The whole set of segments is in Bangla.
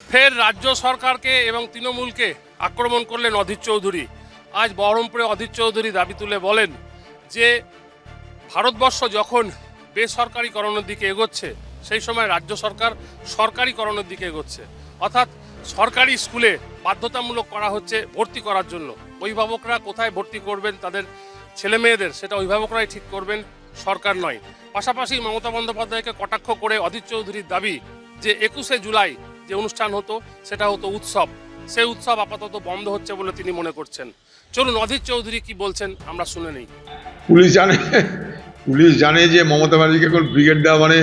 ফের রাজ্য সরকারকে এবং তৃণমূলকে আক্রমণ করলেন অধীর চৌধুরী। আজ বহরমপুরে অধীর চৌধুরী দাবি তুলে বলেন যে ভারতবর্ষ যখন বেসরকারিকরণের দিকে এগোচ্ছে সেই সময় রাজ্য সরকার সরকারিকরণের দিকে এগোচ্ছে, অর্থাৎ সরকারি স্কুলে বাধ্যতামূলক করা হচ্ছে ভর্তি করার জন্য। অভিভাবকরা কোথায় ভর্তি করবেন তাদের ছেলে মেয়েদের সেটা অভিভাবকরাই ঠিক করবেন, সরকার নয়। পাশাপাশি মমতা বন্দ্যোপাধ্যায়কে কটাক্ষ করে অধীর চৌধুরীর দাবি যে 21শে জুলাই যে অনুষ্ঠান হতো সেটা হতো উৎসব, সেই উৎসব আপাতত বন্ধ হচ্ছে বলে তিনি মনে করছেন। চলুন অধীর চৌধুরী কি বলছেন আমরা শুনে নেই। পুলিশ জানে যে মমতা ব্যানার্জিকে এখন ব্রিগেড দেওয়া মানে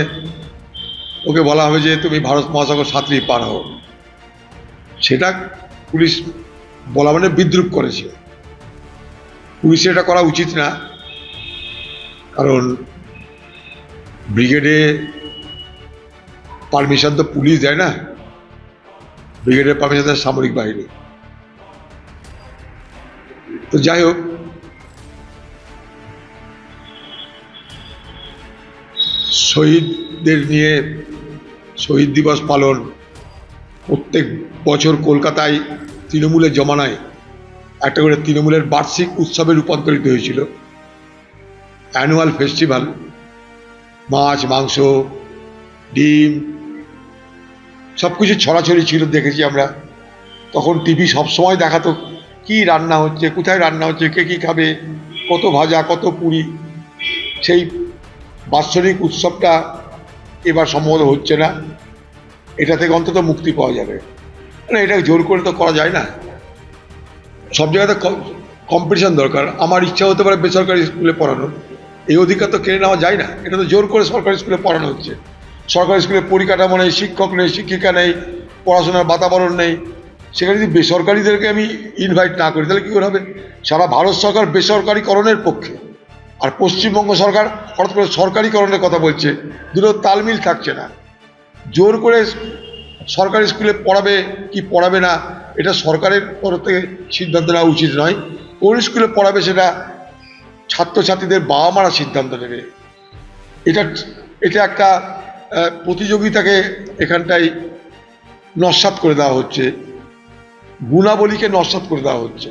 ওকে বলা হবে যে তুমি ভারত মহাসাগর সাঁতরিয়ে পার হও, সেটা পুলিশ বলা মানে বিদ্রুপ করেছে। পুলিশের এটা করা উচিত না, কারণ ব্রিগেডে পারমিশন তো পুলিশ দেয় না, ব্রিগেডের পারমিশন দেয় সামরিক বাহিনী। তো যাই হোক, শহীদদের নিয়ে শহীদ দিবস পালন প্রত্যেক বছর কলকাতায় তৃণমূলের জমানায় একটা করে তৃণমূলের বার্ষিক উৎসবে রূপান্তরিত হয়েছিল। অ্যানুয়াল ফেস্টিভ্যাল, মাছ মাংস ডিম সব কিছু ছড়াছড়ি ছিল, দেখেছি আমরা। তখন টিভি সবসময় দেখাতো কি রান্না হচ্ছে, কোথায় রান্না হচ্ছে, কে কী খাবে, কত ভাজা কত পুরি। সেই বাৎসরিক উৎসবটা এবার সম্ভবত হচ্ছে না, এটা থেকে অন্তত মুক্তি পাওয়া যাবে। মানে এটা জোর করে তো করা যায় না, সব জায়গাতে কম্পিটিশন দরকার। আমার ইচ্ছা হতে পারে বেসরকারি স্কুলে পড়ানোর, এই অধিকার তো কেড়ে নেওয়া যায় না। এটা তো জোর করে সরকারি স্কুলে পড়ানো হচ্ছে। সরকারি স্কুলে পরিকাঠামো নেই, শিক্ষক নেই, শিক্ষিকা নেই, পড়াশোনার বাতাবরণ নেই। সেখানে যদি বেসরকারিদেরকে আমি ইনভাইট না করি তাহলে কী করে হবে? সারা ভারত সরকার বেসরকারিকরণের পক্ষে, আর পশ্চিমবঙ্গ সরকার হঠাৎ করে সরকারিকরণের কথা বলছে। দুটো তালমিল থাকছে না। জোর করে সরকারি স্কুলে পড়াবে কি পড়াবে না এটা সরকারের তরফ থেকে সিদ্ধান্ত নেওয়া উচিত নয়। কোন স্কুলে পড়াবে সেটা ছাত্রছাত্রীদের বাবা মারা সিদ্ধান্ত নেবে। এটা একটা প্রতিযোগিতাকে এখানটায় নস্যাৎ করে দেওয়া হচ্ছে, গুণাবলীকে নস্যাৎ করে দেওয়া হচ্ছে।